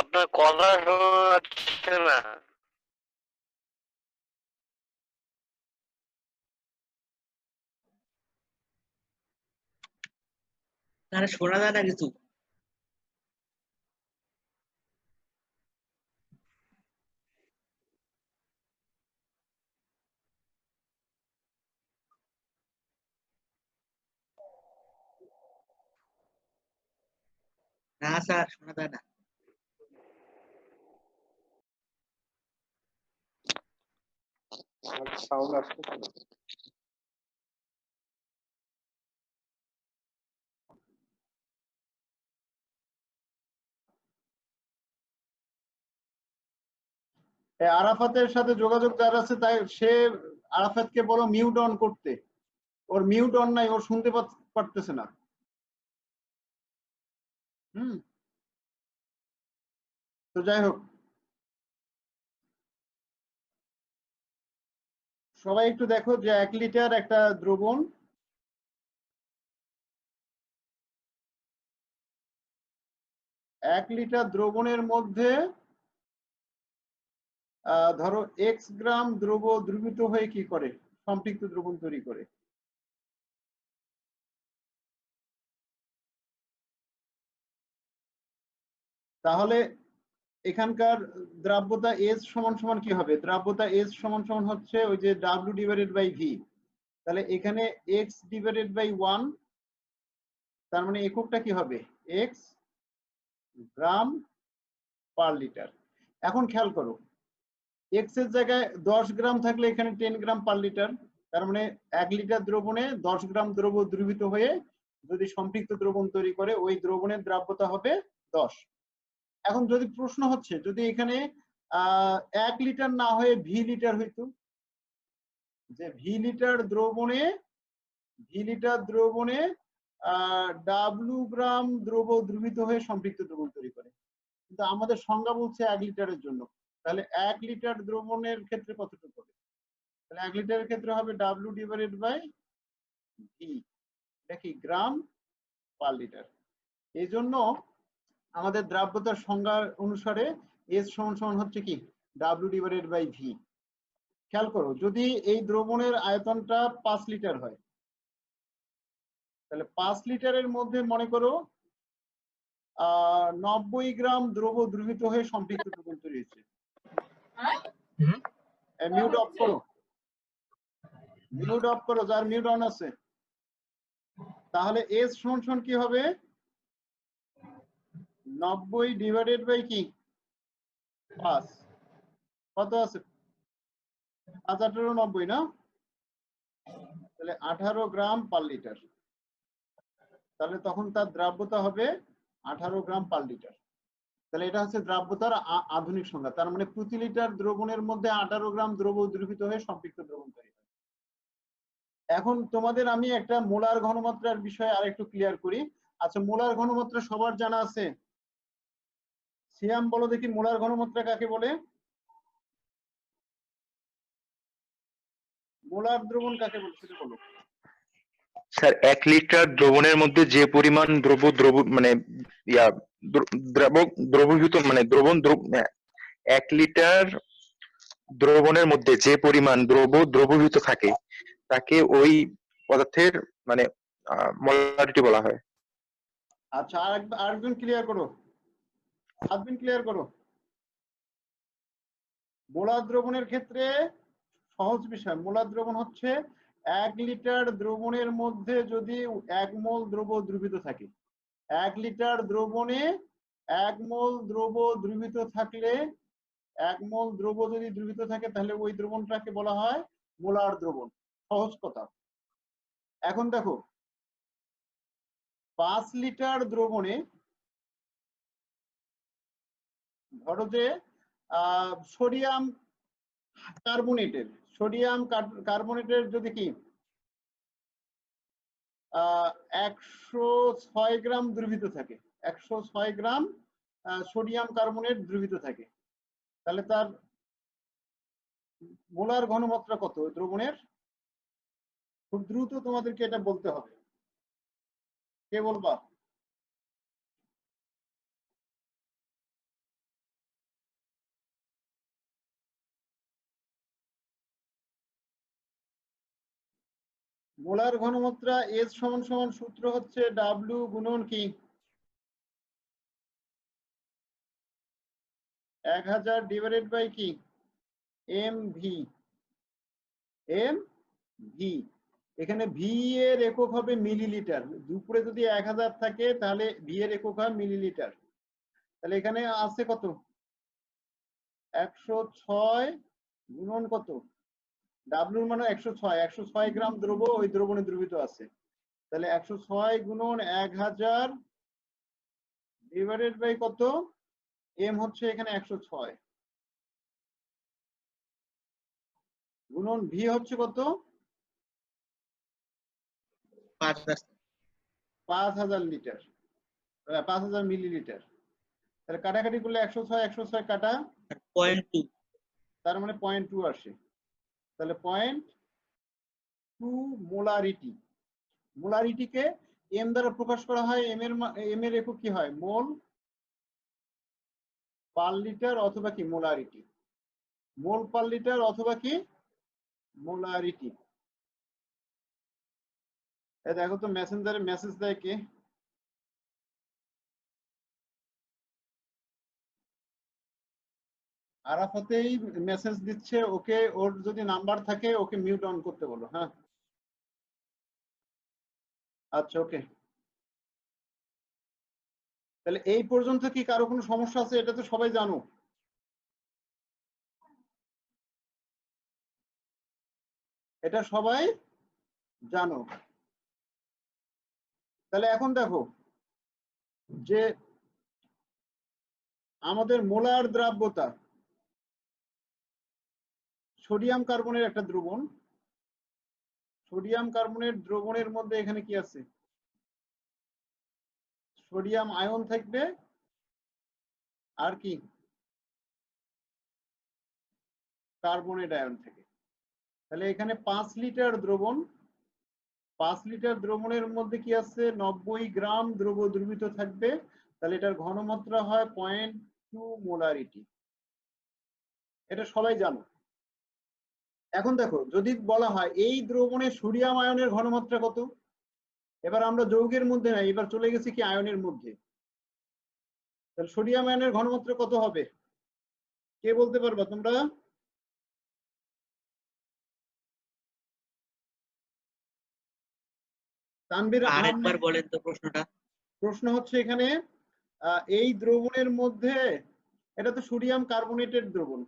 আপনার কথা শোনা যাচ্ছে না। তাহলে শোনা যায় না কিছু। না স্যার, শোনা যায় না। সাউন্ড আসতেছে না। আরাফাতের সাথে যোগাযোগ যার আছে তাই সে আরাফাতকে বলো মিউট অন করতে। ওর মিউট অন নাই, ওর শুনতে পারতেছে না। তো যাই হোক, সবাই একটু দেখো যে 1 লিটার একটা দ্রবণ, 1 লিটার দ্রবণের মধ্যে ধরো x গ্রাম দ্রবীভূত হয়ে কি করে, সম্পৃক্ত দ্রবণ তৈরি করে। তাহলে এখানকার দ্রাব্যতা S সমান সমান কি হবে? দ্রাব্যতা S সমান সমান হচ্ছে ওই যে W ডিভাইডেড বাই V। তাহলে এখানে x ডিভাইডেড বাই 1, তার মানে এককটা কি হবে? x গ্রাম পার লিটার। এখন খেয়াল করো, x এর জায়গায় 10 গ্রাম থাকলে এখানে 10 গ্রাম পার লিটার। তার মানে 1 লিটার দ্রবণে 10 গ্রাম দ্রব্য দ্রবীভূত হয়ে যদি সম্পৃক্ত দ্রবণ তৈরি করে, ওই দ্রবণের দ্রাব্যতা হবে 10। এখন যদি প্রশ্ন হচ্ছে যদি এখানে 1 লিটার না হয়ে ভি লিটার হইতো, যে ভি লিটার দ্রবণে ডাব্লু গ্রাম দ্রবীভূত হয়ে সম্পৃক্ত দ্রবণ তৈরি করে, কিন্তু আমাদের সংজ্ঞা বলছে 1 লিটারের জন্য। তাহলে 1 লিটার দ্রবণের ক্ষেত্রে কতটুকু হবে? তাহলে 1 লিটারের ক্ষেত্রে হবে ডাব্লু ডিভাইডেড বাই ভি, এটা কি গ্রাম পার লিটার। এই জন্য আমাদের দ্রাব্যতার সংজ্ঞা অনুসারে এস সমান সমান হচ্ছে কি ডাব্লু ডিভাইডেড বাই ভি। খেয়াল করো, যদি এই দ্রবণের আয়তনটা 5 লিটার হয়, তাহলে 5 লিটারের মধ্যে মনে করো 90 গ্রাম দ্রবীভূত হয়ে সম্পৃক্ত দ্রবণ তৈরি হয়েছে। মিউট অফ করো, মিউট অফ করো যার মিউট অন আছে। তাহলে এস সমান সমান কি হবে? 90 ডিভাইডেড বাই কি 5, কত আছে? 5 18 90 না? তাহলে 18 গ্রাম পার লিটার। তাহলে তখন তার দ্রাব্যতা হবে 18 গ্রাম পার লিটার। তাহলে এটা হচ্ছে দ্রাব্যতার আধুনিক সংজ্ঞা। তার মানে প্রতি লিটার দ্রবণের মধ্যে 18 গ্রাম দ্রব্য দ্রবীভূত হয়ে সম্পৃক্ত দ্রবণ তৈরি হয়। এখন তোমাদের আমি একটা মোলার ঘনমাত্রার বিষয়ে আর একটু ক্লিয়ার করি। আচ্ছা, মোলার ঘনমাত্রা সবার জানা আছে? সিয়াম বলো দেখি, মোলার ঘনমাত্রা কাকে বলে? মোলার দ্রবণ কাকে বলে সেটা বলো। স্যার 1 লিটার দ্রবণের মধ্যে যে পরিমাণ মানে ইয়া দ্রবীভূত মানে দ্রবণ 1 লিটার দ্রবণের মধ্যে যে পরিমাণ দ্রবীভূত থাকে তাকে ওই পদার্থের মানে মোলারিটি বলা হয়। আচ্ছা, আরেকজন ক্লিয়ার করো, আরেকজন ক্লিয়ার করো। মোলার দ্রবণের ক্ষেত্রে সহজ বিষয়, মোলার দ্রবণ হচ্ছে 1 লিটার দ্রবণের মধ্যে যদি 1 মোল দ্রব্য দ্রবীভূত থাকে, 1 লিটার দ্রবণে 1 মোল দ্রব্য দ্রবীভূত থাকলে, 1 মোল দ্রব্য যদি দ্রবীভূত থাকে তাহলে ওই দ্রবণটাকে বলা হয় মোলার দ্রবণ। সহজ কথা। এখন দেখো, 5 লিটার দ্রবণে ধরো যে সোডিয়াম কার্বনেটের যদি কি 106 গ্রাম দ্রবীভূত থাকে, 106 গ্রাম সোডিয়াম কার্বনেট দ্রবীভূত থাকে, তাহলে তার মোলার ঘনমাত্রা কত দ্রবণের? খুব দ্রুত তোমাদেরকে এটা বলতে হবে, কে বলবা? মোলার ঘনমাত্রা এস সমান সমান সূত্র হচ্ছে ডাব্লিউ গুণন কি 1000 ডিভাইডেড বাই কি এম ভি। এখানে ভি এর একক হবে মিলিলিটার, দুপুরে যদি 1000 থাকে তাহলে ভি এর একক হয় মিলিলিটার। তাহলে এখানে আছে কত 106 গুণন কত ডাব্লিউর মানে 106 গ্রাম দ্রব ওই দ্রবণে দ্রবীভূত আছে। তাহলে 106 গুণন 1000 ডিভাইডেড বাই কত এম হচ্ছে এখানে 106 গুণন ভি হচ্ছে কত 5000 লিটার 5000 মিলিলিটার। তাহলে কাটাকাটি করলে 106 কাটা 0.2 তার মানে 0.2 আসে। তাহলে 0.2 মোলারিটি। মোলারিটিকে এম দ্বারা প্রকাশ করা হয়, এম এর একক কি হয় মোল পার লিটার অথবা কি মোলারিটি, মোল পার লিটার অথবা কি মোলারিটি। দেখো তো মেসেঞ্জারে মেসেজ দেয় কে? আরাফাতেই মেসেজ দিচ্ছে, ওকে ওর যদি নাম্বার থাকে ওকে মিউট অন করতে বলো। হ্যাঁ আচ্ছা ওকে। তাহলে এই পর্যন্ত কি কারো কোনো সমস্যা আছে? এটা তো সবাই জানো। এটা সবাই জানো। তাহলে এখন দেখো যে আমাদের মোলার দ্রাব্যতা সোডিয়াম কার্বনের একটা দ্রবণ, সোডিয়াম কার্বনের দ্রবণের মধ্যে এখানে কি আছে সোডিয়াম আয়ন থাকবে আর কি কার্বনেট আয়ন থেকে। তাহলে এখানে 5 লিটার দ্রবণ, 5 লিটার দ্রবণের মধ্যে কি আছে 90 গ্রাম দ্রব দ্রবীভূত থাকবে। তাহলে এটার ঘনমাত্রা হয় 0.2 মোলারিটি। এটা সবাই জানো। এখন দেখো যদি বলা হয় এই দ্রবণে সোডিয়াম আয়নের ঘনমাত্রা কত, এবার আমরা যৌগের মধ্যে নাই, এবার চলে গেছি কি আয়নের মধ্যে। তাহলে সোডিয়াম আয়নের ঘনমাত্রা কত হবে কে বলতে পারবা তোমরা? তানভীর আরেকবার বলেন তো প্রশ্নটা। প্রশ্ন হচ্ছে এখানে এই দ্রবণের মধ্যে, এটা তো সোডিয়াম কার্বনেটের দ্রবণ,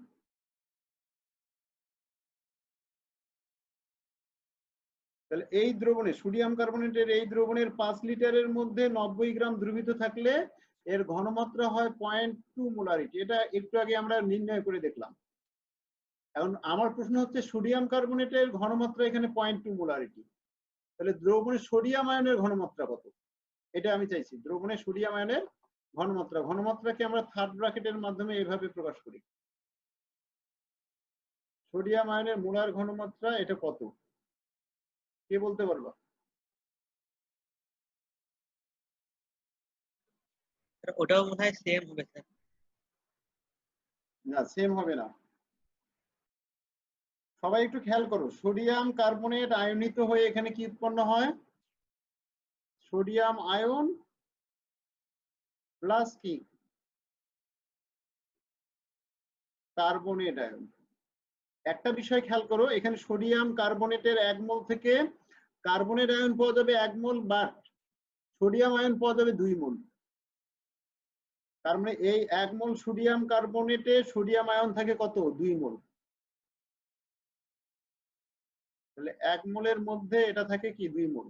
তাহলে এই দ্রবণে সোডিয়াম কার্বনেটের এই দ্রবণের 5 লিটারের মধ্যে 90 গ্রাম দ্রবীভূত থাকলে এর ঘনমাত্রা হয় 0.2 মোলারিটি। এটা একটু আগে আমরা নির্ণয় করে দেখলাম। এখন আমার প্রশ্ন হচ্ছে সোডিয়াম কার্বনেটের ঘনমাত্রা এখানে 0.2 মোলারিটি, তাহলে দ্রবণে সোডিয়াম আয়নের ঘনমাত্রা কত এটা আমি চাইছি। দ্রবণে সোডিয়াম আয়নের ঘনমাত্রা, ঘনমাত্রাকে আমরা থার্ড ব্র্যাকেটের মাধ্যমে এভাবে প্রকাশ করি। সোডিয়াম আয়নের মোলার ঘনমাত্রা এটা কত কে বলতে পারবা? ওটাও মনে হয় সেম হবে স্যার। না সেম হবে না, সবাই একটু খেয়াল করো। সোডিয়াম কার্বনেট আয়নিত হয়ে এখানে কি উৎপন্ন হয় সোডিয়াম আয়ন প্লাস কি কার্বনেট আয়ন। একটা বিষয় খেয়াল করো, এখানে সোডিয়াম কার্বনেটের 1 মোল থেকে কার্বনেট আয়ন পাওয়া যাবে 1 মোল, বাট সোডিয়াম আয়ন পাওয়া যাবে 2 মোল। তার মানে এই 1 মোল সোডিয়াম কার্বনেটে সোডিয়াম আয়ন থাকে কত 2 মোল। তাহলে 1 মোলের মধ্যে এটা থাকে কি 2 মোল,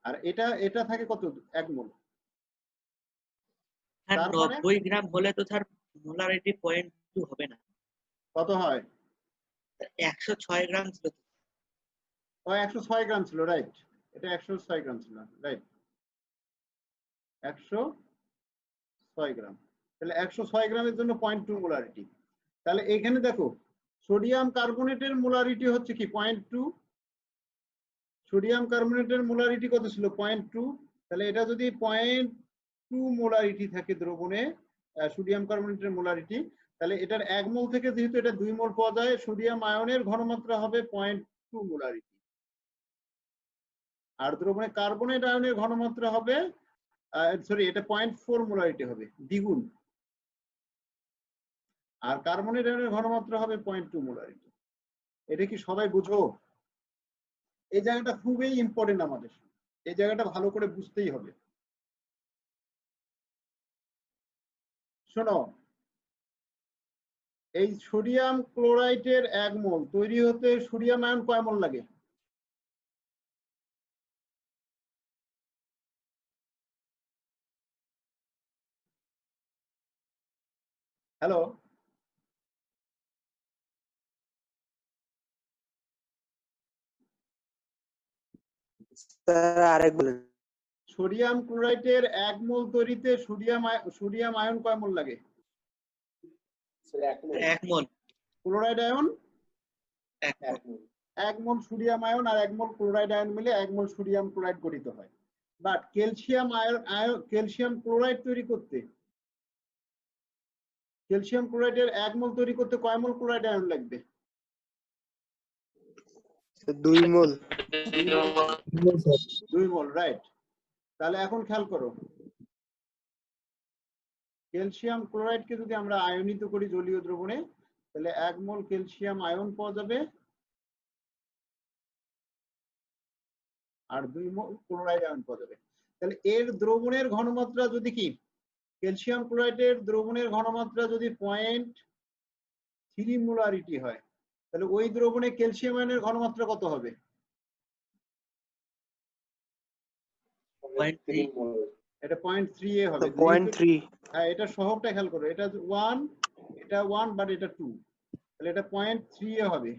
আর এটা থাকে কত 1 মোল। আর তার মানে 90 গ্রাম হলে তো স্যার মোলারিটি 0.2 হবে না। কত হয় 106 গ্রাম ছিল তো। 106 গ্রাম ছিল, রাইট। এটা 106 গ্রাম ছিল, রাইট 106 গ্রাম। তাহলে 106 গ্রামের জন্য 0.2 মোলারিটি। তাহলে এখানে দেখো সোডিয়াম কার্বনেটের মোলারিটি হচ্ছে কি 0.2, সোডিয়াম কার্বনেটের মোলারিটি কত ছিল 0.2। তাহলে এটা যদি 0.2 মোলারিটি থাকে দ্রবণে সোডিয়াম কার্বনেটের মোলারিটি, তাহলে এটার 1 মোল থেকে যেহেতু এটা 2 মোল পাওয়া যায়, সোডিয়াম আয়নের ঘনমাত্রা হবে 0.2 মোলারিটি। আর দ্রবণে কার্বনেট আয়নের ঘনমাত্রা হবে সরি এটা 0.4 মোলারিটি হবে, দ্বিগুণ। আর কার্বনেট আয়নের ঘনমাত্রা হবে 0.2 মোলারিটি। এটা কি সবাই বুঝো? এই জায়গাটা খুবই ইম্পর্টেন্ট আমাদের, এই জায়গাটা ভালো করে বুঝতেই হবে। শোনো, এই সোডিয়াম ক্লোরাইডের 1 মোল তৈরি হতে সোডিয়াম আয়ন কয় মোল লাগে? হ্যালো, স্যার আরেক বলেন। সোডিয়াম ক্লোরাইডের 1 মোল তৈরিতে সোডিয়াম আয়ন কয় মোল লাগে? 1 মোল। ক্লোরাইড আয়ন 1 মোল। 1 মোল সোডিয়াম আয়ন আর 1 মোল ক্লোরাইড আয়ন মিলে 1 মোল সোডিয়াম ক্লোরাইড গঠিত হয়। বাট ক্যালসিয়াম ক্লোরাইড তৈরি করতে, ক্যালসিয়াম ক্লোরাইডের 1 মোল তৈরি করতে কয় মোল ক্লোরাইড আয়ন লাগবে? 2 মোল। 2 মোল, রাইট। তাহলে এখন খেয়াল করো, ক্যালসিয়াম ক্লোরাইডকে যদি আমরা আয়নিত করি জলীয় দ্রবণে, তাহলে 1 মোল ক্যালসিয়াম আয়ন পাওয়া যাবে আর 2 মোল ক্লোরাইড আয়ন পাওয়া যাবে। তাহলে এর দ্রবণের ঘনমাত্রা যদি কি, ক্যালসিয়াম ক্লোরাইডের দ্রবণের ঘনমাত্রা যদি 0.3 মোলারিটি হয়, তাহলে ওই দ্রবণে ক্যালসিয়াম আয়নের ঘনমাত্রা কত হবে? 0.3। এটা 0.3 এ হবে। 0.3। হ্যাঁ, এটা সহগটা খেয়াল করো, এটা 1, এটা 1 বাট এটা 2, তাহলে এটা 0.3 এ হবে।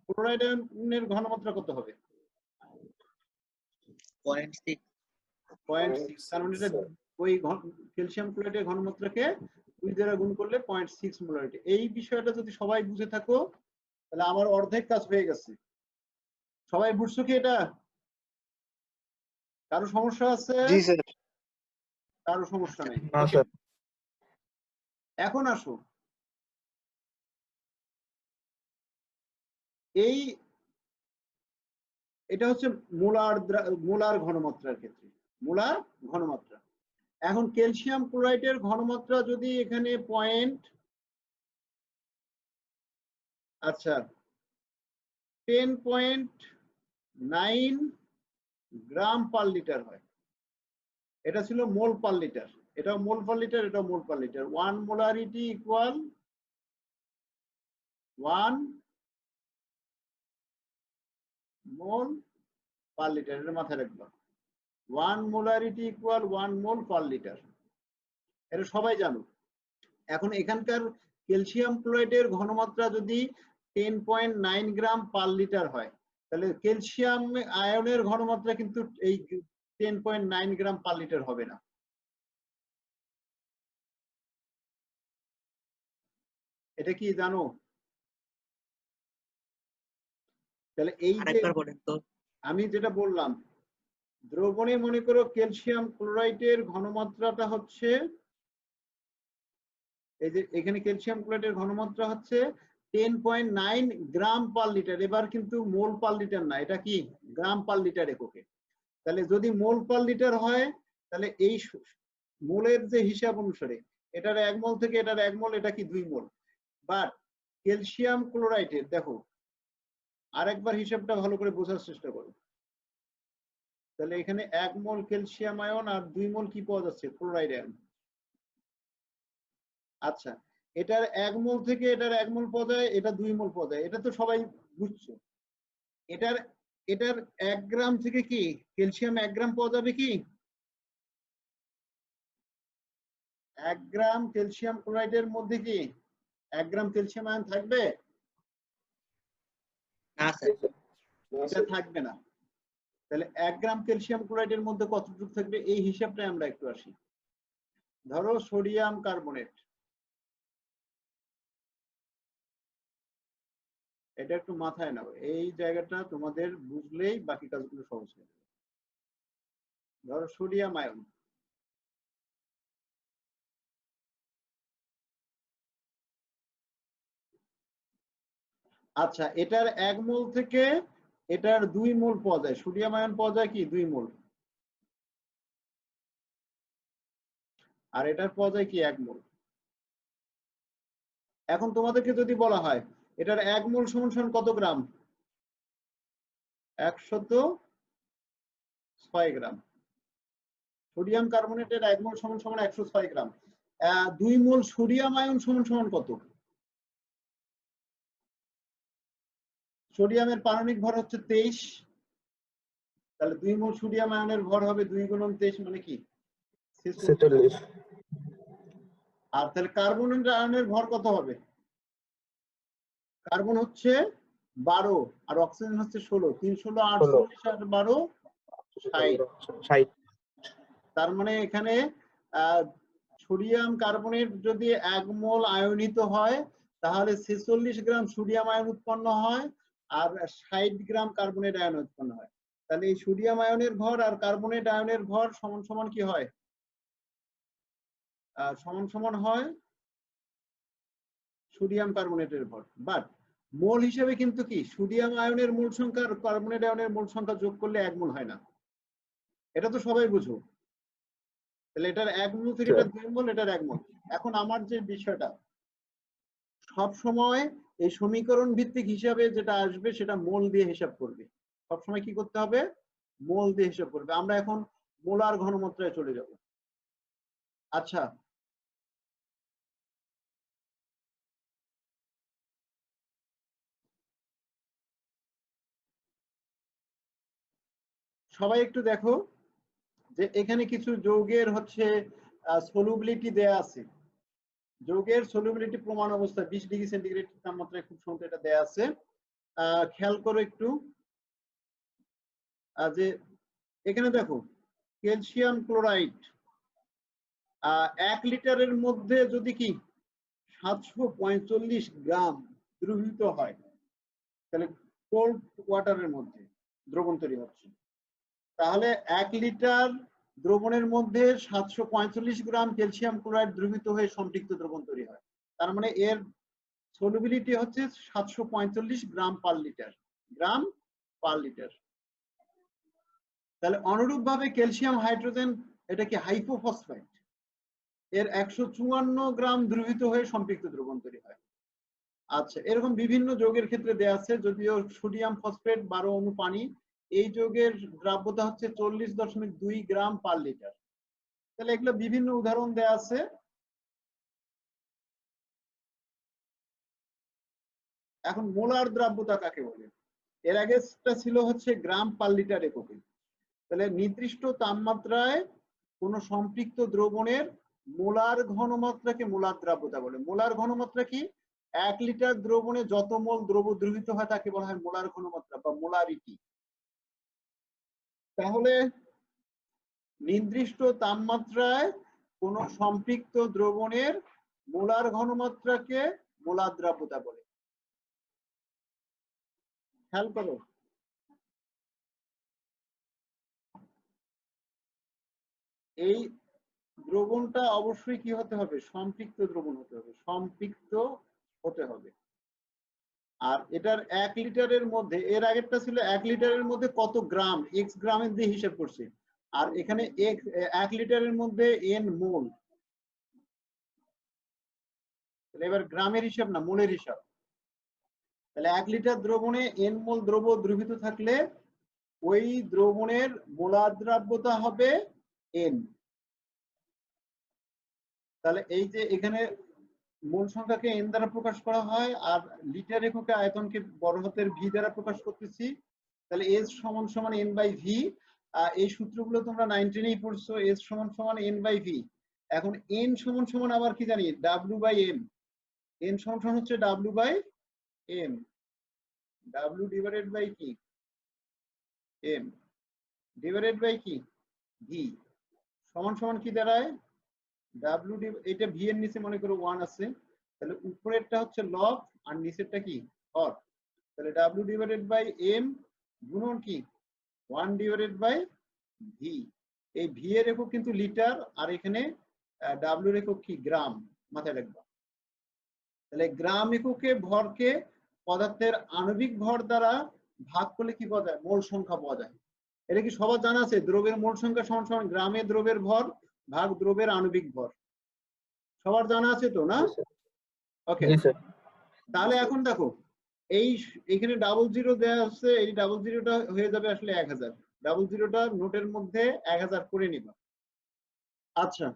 ক্লোরাইড আয়নের ঘনমাত্রা কত হবে? 0.6। 0.6, কারণ এটা ওই ক্যালসিয়াম ক্লোরাইডের ঘনমাত্রাকে 2 দ্বারা গুণ করলে 0.6 মোলারিটি। এই বিষয়টা যদি সবাই বুঝে থাকো, তাহলে আমার অর্ধেক কাজ হয়ে গেছে। সবাই বুঝছো কি এটা? কারো সমস্যা আছে? জি স্যার। কারো সমস্যা নেই? না স্যার। এখন আসো, এটা হচ্ছে মোলার ঘনমাত্রার ক্ষেত্রে, মোলার ঘনমাত্রা। এখন ক্যালসিয়াম ক্লোরাইডের ঘনমাত্রা যদি এখানে আচ্ছা 10.9 গ্রাম পার লিটার হয়, এটা ছিল মোল পার লিটার, এটাও মোল পার লিটার, এটাও মোল পার লিটার। 1 মোলারিটি ইকুয়াল 1 মোল পার লিটার, এটা মাথায় রাখবা। 1 মোলারিটি ইকুয়াল 1 মোল পার লিটার, এটা সবাই জানো। এখন এখানকার ক্যালসিয়াম ক্লোরাইডের ঘনমাত্রা যদি 10.9 গ্রাম পার লিটার হয়, তাহলে ক্যালসিয়াম আয়নের ঘনমাত্রা কিন্তু এই 10.9 গ্রাম পার লিটার হবে না। এটা কি জানো? তাহলে এই যে আরেকবার বলেন তো। আমি যেটা বললাম, দ্রবণে মনে করো ক্যালসিয়াম ক্লোরাইডের ঘনমাত্রাটা হচ্ছে, এই যে এখানে ক্যালসিয়াম ক্লোরাইডের ঘনমাত্রা হচ্ছে 10.9 গ্রাম পার লিটার। এবার কিন্তু মোল পার লিটার না, এটা কি গ্রাম পার লিটার এককে। তাহলে যদি মোল পার লিটার হয়, তাহলে এই মোলের যে হিসাব অনুসারে এটার 1 মোল থেকে এটার 1 মোল, এটা কি 2 মোল। বাট ক্যালসিয়াম ক্লোরাইডের দেখো, আরেকবার হিসাবটা ভালো করে বোঝার চেষ্টা করো। তাহলে এখানে 1 মোল ক্যালসিয়াম আয়ন আর 2 মোল কি পাওয়া যাচ্ছে? Chloride ion. আচ্ছা, এটার 1 মোল থেকে এটার 1 মোল পাওয়া যায়, এটা 2 মোল পাওয়া যায়, এটা তো সবাই বুঝছো। এটার 1 গ্রাম থেকে কি ক্যালসিয়াম 1 গ্রাম পাওয়া যাবে কি? 1 গ্রাম ক্যালসিয়াম ক্লোরাইডের মধ্যে কি 1 গ্রাম ক্যালসিয়াম আয়ন থাকবে? না স্যার। এটা থাকবে না। তাহলে 1 গ্রাম ক্যালসিয়াম ক্লোরাইডের মধ্যে কতটুকু থাকবে, এই হিসাবটাই আমরা একটু আসি। ধরো সোডিয়াম কার্বনেট, এটা একটু মাথায় নাও, এই জায়গাটা তোমাদের বুঝলেই বাকি কাজগুলো সহজ হয়ে যাবে। ধরো সোডিয়াম আয়ন, আচ্ছা, এটার 1 মোল থেকে এটার 2 মোল পাওয়া যায়, সোডিয়াম আয়ন পাওয়া যায় কি 2 মোল, আর এটার পাওয়া যায় কি 1 মোল। এখন তোমাদেরকে যদি বলা হয় এটার 1 মোল সমান সমান কত গ্রাম, 106 গ্রাম। সোডিয়াম কার্বনেটের 1 মোল সমান সমান 106 গ্রাম। 2 মোল সোডিয়াম আয়ন সমান সমান কত? সোডিয়ামের পারমাণবিক ভর হচ্ছে 23, তাহলে 2 মোল সোডিয়াম আয়নের ভর হবে 2 গুণন 23 মানে কি 46। আর তাহলে কার্বন আয়নের ভর কত হবে? কার্বন হচ্ছে 12 আর অক্সিজেন হচ্ছে 16, 3 16 48 আর 12 60। তার মানে এখানে সোডিয়াম কার্বনেট যদি 1 মোল আয়নিত হয় তাহলে 46 গ্রাম সোডিয়াম আয়ন উৎপন্ন হয় আর 60 গ্রাম কার্বনেট আয়ন উৎপন্ন হয়। তাহলে এই সোডিয়াম আয়নের ভর আর কার্বনেট আয়নের ভর সমান সমান কি হয়? সমান সমান হয় সোডিয়াম কার্বনেটের ভর। বাট মোল হিসেবে কিন্তু কি সোডিয়াম আয়নের মোল সংখ্যা আর কার্বনেট আয়নের মোল সংখ্যা যোগ করলে 1 মোল হয় না, এটা তো সবাই বুঝো। তাহলে এটার 1 মোল থেকে এটা 2 মোল, এটার 1 মোল। এখন আমার যে বিষয়টা সব সময় এই সমীকরণ ভিত্তিক হিসাবে যেটা আসবে সেটা মোল দিয়ে হিসাব করবে, সব সময় কি করতে হবে মোল দিয়ে হিসাব করবে। আমরা এখন মোলার ঘনমাত্রায় চলে যাব। আচ্ছা, সবাই একটু দেখো যে এখানে কিছু যৌগের হচ্ছে সলিউবিলিটি দেয়া আছে। যৌগের সলিউবিলিটি প্রমাণ অবস্থায় 20 ডিগ্রি সেন্টিগ্রেড তাপমাত্রায় খুব সুন্দর এটা দেয়া আছে। খেয়াল করো একটু যে এখানে দেখো ক্যালসিয়াম ক্লোরাইড 1 লিটারের মধ্যে যদি কি 745 গ্রাম দ্রবীভূত হয় তাহলে কোল্ড ওয়াটারের মধ্যে দ্রবণ তৈরি হচ্ছে, তাহলে 1 লিটার দ্রবণের মধ্যে 745 গ্রাম ক্যালসিয়াম ক্লোরাইড দ্রবীভূত হয়ে সম্পৃক্ত দ্রবণ তৈরি হয়। তার মানে এর সলিউবিলিটি হচ্ছে 745 গ্রাম পার লিটার, গ্রাম পার লিটার। তাহলে অনুরূপভাবে ক্যালসিয়াম হাইড্রোজেন এটা কি হাইপোফসফেট, এর 154 গ্রাম দ্রবীভূত হয়ে সম্পৃক্ত দ্রবণ তৈরি হয়। আচ্ছা, এরকম বিভিন্ন যৌগের ক্ষেত্রে দেয়া আছে। যদিও সোডিয়াম ফসফেট 12 অণু পানি, এই যৌগের দ্রাব্যতা হচ্ছে 40.2 গ্রাম পার লিটার। তাহলে এগুলো বিভিন্ন উদাহরণ দেয়া আছে। এখন মোলার দ্রাব্যতা কাকে বলে? এর আগেটা ছিল হচ্ছে গ্রাম পার লিটার এককে। তাহলে নির্দিষ্ট তাপমাত্রায় কোন সম্পৃক্ত দ্রবণের মোলার ঘনমাত্রাকে মোলার দ্রাব্যতা বলে। মোলার ঘনমাত্রা কি? 1 লিটার দ্রবণে যত মোল দ্রব্য দ্রবীভূত হয় তাকে বলা হয় মোলার ঘনমাত্রা বা মোলারিটি। তাহলে নির্দিষ্ট তাপমাত্রায় কোন সম্পৃক্ত দ্রবণের মোলার ঘনমাত্রাকে মোলার দ্রাব্যতা বলে। খেয়াল করো, এই দ্রবণটা অবশ্যই কি হতে হবে? সম্পৃক্ত দ্রবণ হতে হবে, সম্পৃক্ত হতে হবে। আর এটার 1 লিটারের মধ্যে, এর আগেরটা ছিল 1 লিটারের মধ্যে কত গ্রাম, এক্স গ্রামের দিয়ে হিসাব করছে, আর এখানে 1 লিটারের মধ্যে এন মোল। এবার গ্রামের হিসাব না, মোলের হিসাব। তাহলে 1 লিটার দ্রবণে এন মোল দ্রব্য দ্রবীভূত থাকলে ওই দ্রবণের মোলার দ্রাব্যতা হবে এন। তাহলে এই যে এখানে মোল সংখ্যাকে এন দ্বারা প্রকাশ করা হয় আর লিটার এককে আয়তনকে বড় হাতের ভি দ্বারা প্রকাশ করতেছি। তাহলে এস সমান সমান এন বাই ভি। এই সূত্রগুলো তোমরা 9-10 পড়ছো, এস সমান সমান এন বাই ভি। এখন এন সমান সমান আবার কি জানি? W by M. এন সমান সমান হচ্ছে W by M, W divided by কি এম ডিভাইডেড বাই কি ভি সমান সমান কি দাঁড়ায়? ডাব্লিউ, এটা ভি এর নিচে মনে করো 1 আছে, তাহলে উপরেরটা হচ্ছে লব আর নিচেরটা কি হর। তাহলে ডাব্লিউ ডিভাইডেড বাই এম গুণন কি 1 ডিভাইডেড বাই ভি। এই ভি এর একক কিন্তু লিটার আর এখানে ডাব্লিউ এর একক কি গ্রাম, মাথায় রাখবা। তাহলে গ্রাম এককে ভরকে পদার্থের আণবিক ভর দ্বারা ভাগ করলে কি পাওয়া যায়? মোল সংখ্যা পাওয়া যায়। এটা কি সবার জানা আছে? দ্রব্যের মোল সংখ্যা সমান সমান গ্রামে দ্রব্যের ভর ভাগ দ্রব্যের আণবিক ভর। সবার জানা আছে তো না? ওকে, তাহলে এখন দেখো এইখানে ডাবল জিরো দেওয়া আছে, এই ডাবল জিরোটা হয়ে যাবে আসলে 1000। ডাবল জিরোটা নোটের মধ্যে 1000 করে নিবা। আচ্ছা,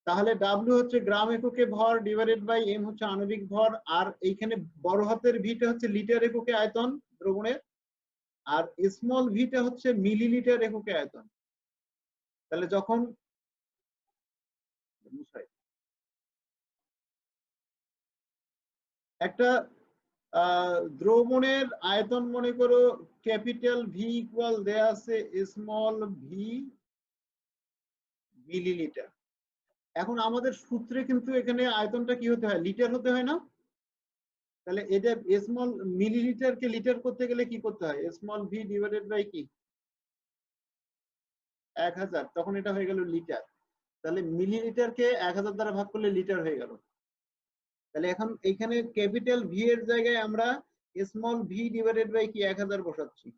তাহলে ডাব্লু হচ্ছে গ্রাম এককে ভর ডিভাইডেড বাই এম হচ্ছে আণবিক ভর, আর এইখানে বড় হাতের ভিটা হচ্ছে লিটার এককে আয়তন দ্রবণের, আর স্মল ভিটা হচ্ছে মিলিলিটার এককে আয়তন। তাহলে যখন একটা দ্রবণের আয়তন মনে করো ক্যাপিটাল ভি ইকুয়াল দেয়া আছে স্মল ভি মিলিলিটার। এখন আমাদের সূত্রে কিন্তু এখানে আয়তনটা কি হতে হয়? লিটার হতে হয় না? তাহলে এটা স্মল মিলিলিটারকে লিটার করতে গেলে কি করতে হয়? স্মল ভি ডিভাইডেড বাই কি 1000, তখন এটা হয়ে গেল লিটার। তাহলে মিলিলিটারকে 1000 দ্বারা ভাগ করলে লিটার হয়ে গেল। তাহলে এখন এখানে ক্যাপিটাল ভি এর জায়গায় আমরা স্মল ভি ডিভাইডেড বাই কি 1000 বসাচ্ছি।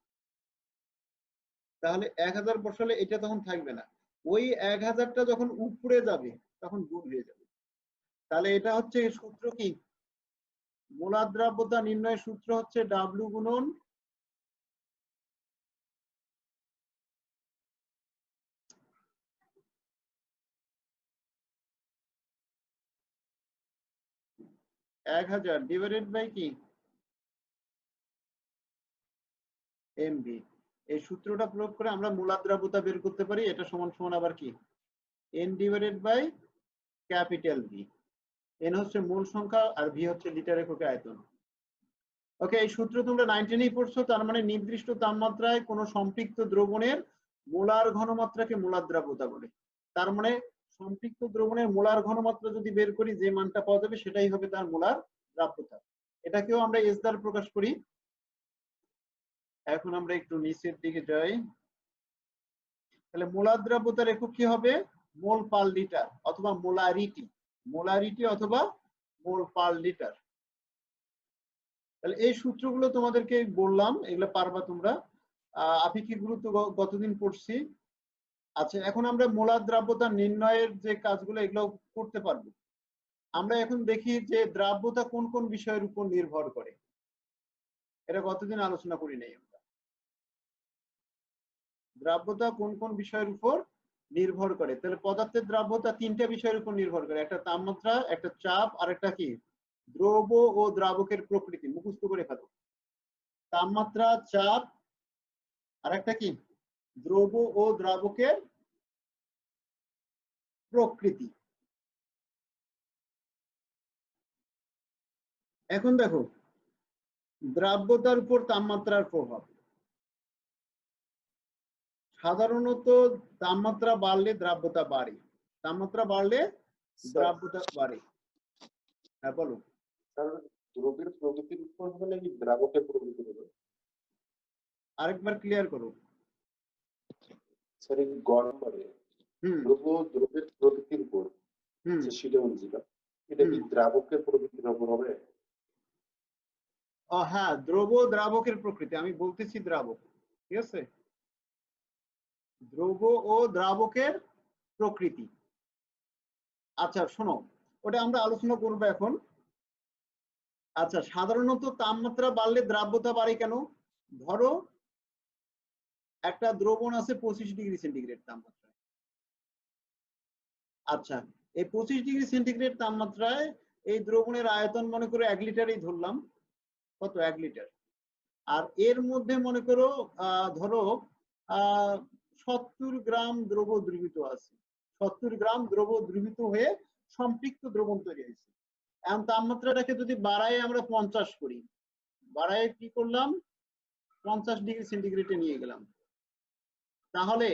তাহলে 1000 বসালে এটা তখন থাকবে না, ওই 1000টা যখন উপরে যাবে তখন গুণ হয়ে যাবে। তাহলে এটা হচ্ছে সূত্র কি? মোলার দ্রাব্যতা নির্ণয়ের সূত্র হচ্ছে ডাব্লু গুণন এক 1000 ডিভাইডেড বাই কি এমভি। এই সূত্রটা প্রয়োগ করে আমরা মোলার দ্রাব্যতা বের করতে পারি। এটা সমান সমান আবার কি N divided by capital V. N হচ্ছে মূল সংখ্যা আর ভি হচ্ছে লিটার এককে আয়তন। ওকে, এই সূত্র তোমরা 9-10 পড়ছো। তার মানে নির্দিষ্ট তাপমাত্রায় কোন সম্পৃক্ত দ্রবণের মোলার ঘনমাত্রাকে মোলার দ্রাব্যতা বলে। তার মানে সম্পৃক্ত দ্রবণের মোলার ঘনমাত্রা যদি বের করি, যে মানটা পাওয়া যাবে সেটাই হবে তার মোলার দ্রাব্যতা। এটাকেও আমরা এস দ্বারা প্রকাশ করি। এখন আমরা একটু নিচের দিকে যাই। তাহলে মোলার দ্রাব্যতার একক কি হবে? মোল পার লিটার অথবা মোলারিটি, মোলারিটি অথবা মোল পার লিটার। তাহলে এই সূত্রগুলো তোমাদেরকে বললাম, এগুলো পারবা তোমরা। আপেক্ষিক গুরুত্ব গতদিন পড়ছি। আচ্ছা, এখন আমরা মোলার দ্রাব্যতা নির্ণয়ের যে কাজগুলো এগুলো করতে পারবো। আমরা এখন দেখি যে দ্রাব্যতা কোন কোন বিষয়ের উপর নির্ভর করে। এটা গতদিন আলোচনা করি নাই আমরা। দ্রাব্যতা কোন কোন বিষয়ের উপর নির্ভর করে? তাহলে পদার্থের দ্রাব্যতা তিনটা বিষয়ের উপর নির্ভর করে, একটা তাপমাত্রা, একটা চাপ, আর একটা কি দ্রব্য ও দ্রাবকের প্রকৃতি। মুখস্থ করে ফেলো। তাপমাত্রা, চাপ, আর একটা কি দ্রব্য ও দ্রাবকের প্রকৃতি। এখন দেখো দ্রাব্যতার উপর তাপমাত্রার প্রভাব। সাধারণত তাপমাত্রা বাড়লে দ্রাব্যতা বাড়ে, তাপমাত্রা বাড়লে দ্রাব্যতা বাড়ে। হ্যাঁ বলো। দ্রব্যের প্রকৃতির উপর হবে নাকি দ্রাবকের প্রকৃতির উপর? আরেকবার ক্লিয়ার করো। স্যার, গরম করে দ্রব্যের প্রকৃতির উপর সেটা বলছিল, এটা কি দ্রাবকের প্রকৃতির উপর হবে? হ্যাঁ, দ্রব্য দ্রাবকের প্রকৃতি, আমি বলতেছি দ্রাবক, ঠিক আছে? দ্রব্য ও দ্রাবকের প্রকৃতি। আচ্ছা শোনো, ওটা আমরা আলোচনা করবো এখন। আচ্ছা, সাধারণত তাপমাত্রা বাড়লে দ্রাব্যতা বাড়ে কেন? ধরো একটা দ্রবণ আছে 25 ডিগ্রি সেন্টিগ্রেড তাপমাত্রায়। আচ্ছা, এই 25 ডিগ্রি সেন্টিগ্রেড তাপমাত্রায় এই দ্রবণের আয়তন মনে করো 1 লিটারই ধরলাম। কত? 1 লিটার। আর এর মধ্যে মনে করো ধরো 70 গ্রাম দ্রব্য দ্রবীভূত আছে। 70 গ্রাম দ্রব্য দ্রবীভূত হয়ে সম্পৃক্ত দ্রবণ তৈরি হয়েছে। এখন তাপমাত্রাটাকে যদি বাড়ায় আমরা 50 করি, বাড়ায় কি করলাম 50 ডিগ্রি সেন্টিগ্রেডে নিয়ে গেলাম, তাহলে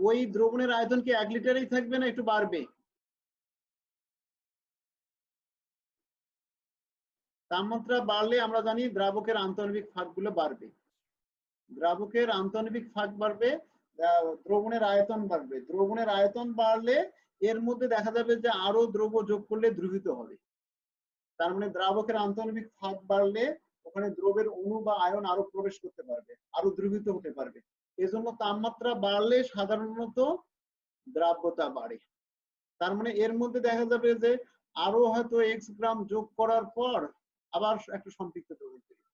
ওই দ্রবণের আয়তন কি 1 লিটারই থাকবে না একটু বাড়বে? তাপমাত্রা বাড়লে আমরা জানি দ্রাবকের আন্তঃআণবিক ফাঁকগুলো বাড়বে, দ্রাবকের আন্তঃআণবিক ফাঁক বাড়বে, দ্রবণের আয়তন বাড়বে। দ্রবণের আয়তন বাড়লে এর মধ্যে দেখা যাবে যে আরো দ্রব্য যোগ করলে দ্রবীভূত হবে। তার মানে দ্রাবকের আন্তঃআণবিক ফাঁক বাড়লে ওখানে দ্রবের অণু বা আয়ন আরো প্রবেশ করতে পারবে, আরো দ্রবীভূত হতে পারবে। এজন্য তাপমাত্রা বাড়লে সাধারণত দ্রাব্যতা বাড়ে। তার মানে এর মধ্যে দেখা যাবে যে আরো হয়তো এক্স গ্রাম যোগ করার পর আবার একটা সম্পৃক্ত দ্রবণ তৈরি।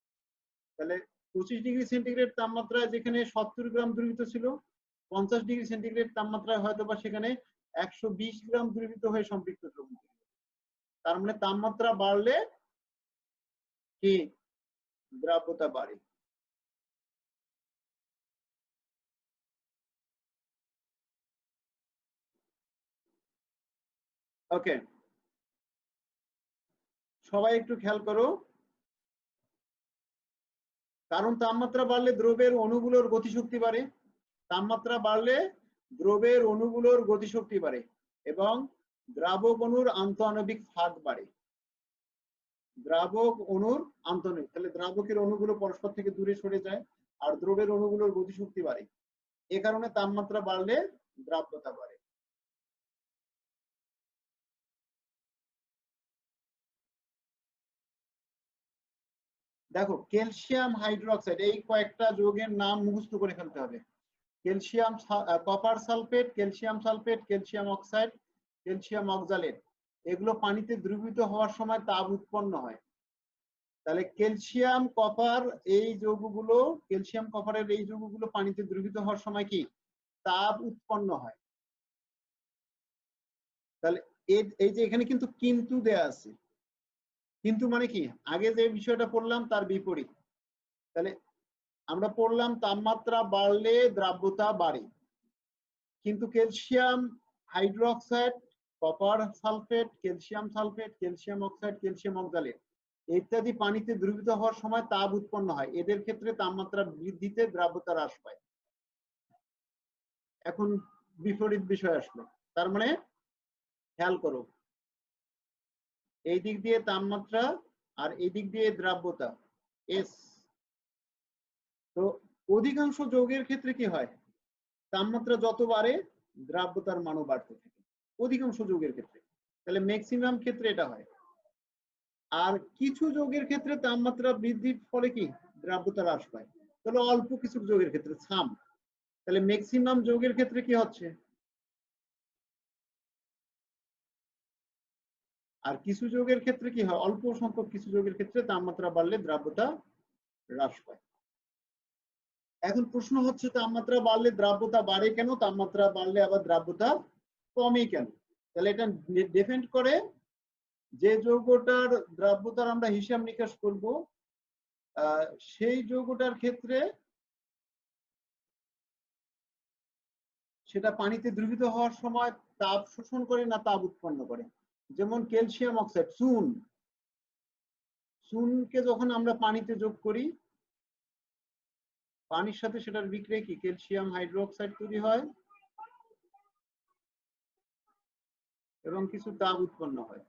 তাহলে 25 ডিগ্রি সেন্টিগ্রেড তাপমাত্রায় যেখানে 70 গ্রাম দ্রবীভূত ছিল, 50 ডিগ্রি সেন্টিগ্রেড তাপমাত্রায় হয়তো বা সেখানে 120 গ্রাম দ্রবীভূত হয়ে সম্পৃক্ত দ্রবণ তৈরি। তার মানে তাপমাত্রা বাড়লে কি দ্রাব্যতা বাড়ে। ওকে, সবাই একটু খেয়াল করো। কারণ তাপমাত্রা বাড়লে দ্রবের অণুগুলোর গতিশক্তি বাড়ে, তাপমাত্রা বাড়লে দ্রবের অণুগুলোর গতিশক্তি বাড়ে এবং দ্রাবক অণুর আন্তঃআণবিক ফাঁক বাড়ে। দ্রাবক অণুর আন্তঃআণবিক, তাহলে দ্রাবকের অণুগুলো পরস্পর থেকে দূরে সরে যায় আর দ্রবের অণুগুলোর গতিশক্তি বাড়ে। এ কারণে তাপমাত্রা বাড়লে দ্রাব্যতা বাড়ে। দেখো ক্যালসিয়াম হাইড্রোক্সাইড, এই কয়েকটা যৌগের নাম মুখস্থ করে ফেলতে হবে। Calcium, copper sulphate, calcium sulphate, calcium oxide, calcium oxalate, এগুলো পানিতে দ্রবীভূত হওয়ার সময় তাপ উৎপন্ন হয়। তাহলে ক্যালসিয়াম কপার এই যৌগগুলো, ক্যালসিয়াম কপারের এই যৌগগুলো পানিতে দ্রবীভূত হওয়ার সময় কি তাপ উৎপন্ন হয়। তাহলে এই যে এখানে কিন্তু কিন্তু দেয়া আছে, কিন্তু মানে কি আগে যে বিষয়টা পড়লাম তার বিপরীত। তাহলে আমরা পড়লাম তাপমাত্রা বাড়লে দ্রাব্যতা বাড়ে, কিন্তু calcium hydroxide, copper sulphate, calcium sulphate, calcium oxide, calcium oxalate ইত্যাদি পানিতে দ্রবীভূত হওয়ার সময় তাপ উৎপন্ন হয়। এদের ক্ষেত্রে তাপমাত্রা বৃদ্ধিতে দ্রাব্যতা হ্রাস পায়। এখন বিপরীত বিষয় আসলো, তার মানে খেয়াল করো, এই দিক দিয়ে তাপমাত্রা আর এই দিক দিয়ে দ্রাব্যতা এস। তো অধিকাংশ যৌগের ক্ষেত্রে কি হয়, তাপমাত্রা যত বাড়ে দ্রাব্যতার মানও বাড়তে থাকে অধিকাংশ যৌগের ক্ষেত্রে। তাহলে ম্যাক্সিমাম ক্ষেত্রে এটা হয়। আর কিছু যৌগের ক্ষেত্রে তাপমাত্রা বৃদ্ধির ফলে কি দ্রাব্যতা হ্রাস পায়। তাহলে অল্প কিছু যৌগের ক্ষেত্রে সাম। তাহলে ম্যাক্সিমাম যৌগের ক্ষেত্রে কি হচ্ছে, আর কিছু যৌগের ক্ষেত্রে কি হয়, অল্প সংখ্যক কিছু যৌগের ক্ষেত্রে তাপমাত্রা বাড়লে দ্রাব্যতা হ্রাস পায়। এখন প্রশ্ন হচ্ছে তাপমাত্রা বাড়লে দ্রাব্যতা বাড়ে কেন, তাপমাত্রা বাড়লে আবার দ্রাব্যতা কমে কেন? তাহলে এটা ডিপেন্ড করে যে যৌগটার দ্রাব্যতার আমরা হিসাব নিকাশ করব সেই যৌগটার ক্ষেত্রে সেটা পানিতে দ্রবীভূত হওয়ার সময় তাপ শোষণ করে না তাপ উৎপন্ন করে। যেমন ক্যালসিয়াম অক্সাইড, চুনকে যখন আমরা পানিতে যোগ করি, পানির সাথে সেটার বিক্রিয়া কি ক্যালসিয়াম হাইড্রোক্সাইড তৈরি হয় এবং কিছু তাপ উৎপন্ন হয়।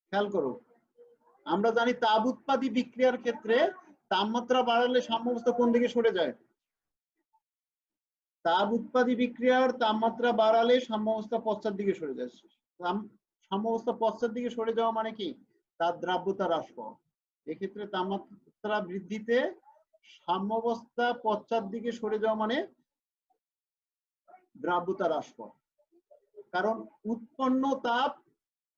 খেয়াল করো, আমরা জানি তাপ উৎপাদী বিক্রিয়ার ক্ষেত্রে তাপমাত্রা বাড়ালে সাম্যাবস্থা কোন দিকে সরে যায়, তাপ উৎপাদী বিক্রিয়ার তাপমাত্রা বাড়ালে সাম্যাবস্থা পশ্চাৎ দিকে সরে যায়। সাম্যাবস্থা পশ্চাৎ দিকে সরে যাওয়া মানে কি তার দ্রাব্যতা হ্রাস পাওয়া। এক্ষেত্রে তাপমাত্রা বৃদ্ধিতে সাম্যাবস্থা পশ্চাৎ দিকে সরে যাওয়া মানে দ্রাব্যতা হ্রাস পাওয়া। কারণ উৎপন্ন তাপ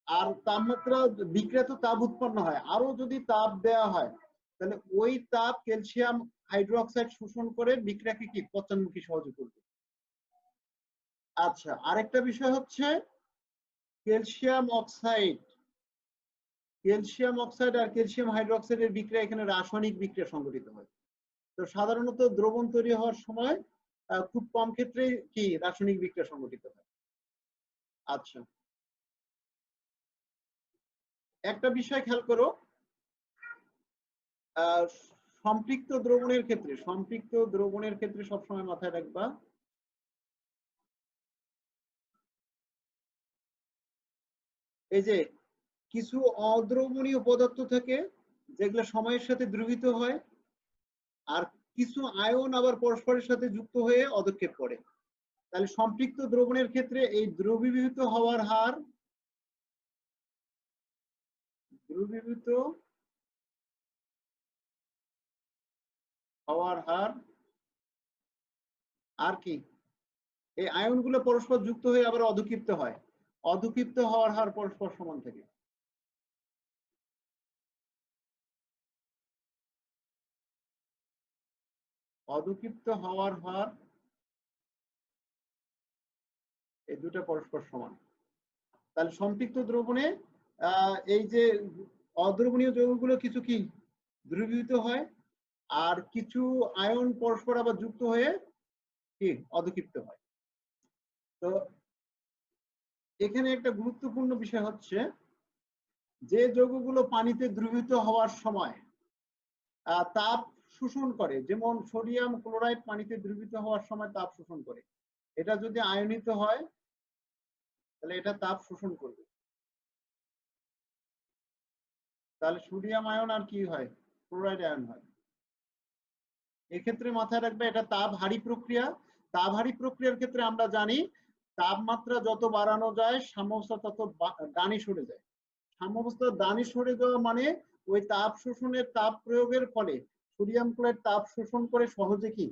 আর তাপমাত্রা বিক্রিয়া তো তাপ উৎপন্ন হয়, আরো যদি তাপ দেওয়া হয় তাহলে ওই তাপ ক্যালসিয়াম হাইড্রোক্সাইড শোষণ করে বিক্রিয়াকে কি পশ্চাৎমুখী সহজে করবে। আচ্ছা, আরেকটা বিষয় হচ্ছে ক্যালসিয়াম অক্সাইড, ক্যালসিয়াম অক্সাইড আর ক্যালসিয়াম হাইড্রোক্সাইডের বিক্রিয়া এখানে রাসায়নিক বিক্রিয়া সংঘটিত হয়। তো সাধারণত দ্রবণ তৈরি হওয়ার সময় খুব কম ক্ষেত্রে কি রাসায়নিক বিক্রিয়া সংঘটিত হয়। আচ্ছা, একটা বিষয় খেয়াল করো, সম্পৃক্ত দ্রবণের ক্ষেত্রে সবসময় মাথায় রাখবা এই যে কিছু অদ্রবণীয় পদার্থ থাকে যেগুলো সময়ের সাথে দ্রবীভূত হয়, আর কিছু আয়ন আবার পরস্পরের সাথে যুক্ত হয়ে অধঃক্ষেপ করে। তাহলে সম্পৃক্ত দ্রবণের ক্ষেত্রে এই দ্রবীভূত হওয়ার হার, দ্রবীভূত হওয়ার হার আর কি এই আয়নগুলো পরস্পর যুক্ত হয়ে আবার অধুক্ষিপ্ত হয়, অধুক্ষিপ্ত হওয়ার হার পরস্পর সমান থাকে। অধুক্ষিপ্ত হওয়ার হার এই দুটো পরস্পর সমান। তাহলে সম্পৃক্ত দ্রবণে এই যে অদ্রবণীয় যৌগগুলো কিছু কি দ্রবীভূত হয় আর কিছু আয়ন পরস্পর আবার যুক্ত হয়ে কি অধুক্ষিপ্ত হয়। তো এখানে একটা গুরুত্বপূর্ণ বিষয় হচ্ছে যে যৌগগুলো পানিতে দ্রবীভূত হওয়ার সময় তাপ শোষণ করে, যেমন সোডিয়াম ক্লোরাইড পানিতে দ্রবীভূত হওয়ার সময় তাপ শোষণ করে, এটা যদি আয়নিত হয় তাহলে এটা তাপ শোষণ করবে। তাহলে সোডিয়াম আয়ন আর কি হয়, ক্লোরাইড আয়ন হয়। এক্ষেত্রে মাথায় রাখবে এটা তাপহারী প্রক্রিয়া। তাপহারী প্রক্রিয়ার ক্ষেত্রে আমরা জানি তাপমাত্রা যত বাড়ানো যায় সাম্যাবস্থা তত ডানি সরে যায়। সাম্যাবস্থা ডানি সরে যাওয়া মানে ওই তাপ শোষণের তাপ প্রয়োগের ফলে সোডিয়াম ক্লোরাইড তাপ শোষণ করে সহজে কি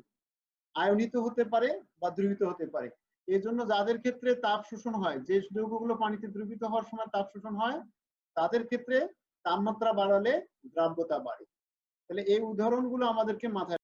আয়নিত হতে পারে বা দ্রবীভূত হতে পারে। এই জন্য যাদের ক্ষেত্রে তাপ শোষণ হয়, যে যৌগগুলো পানিতে দ্রবীভূত হওয়ার সময় তাপ শোষণ হয়, তাদের ক্ষেত্রে তাপমাত্রা বাড়ালে দ্রাব্যতা বাড়ে। তাহলে এই উদাহরণগুলো আমাদেরকে মাথায়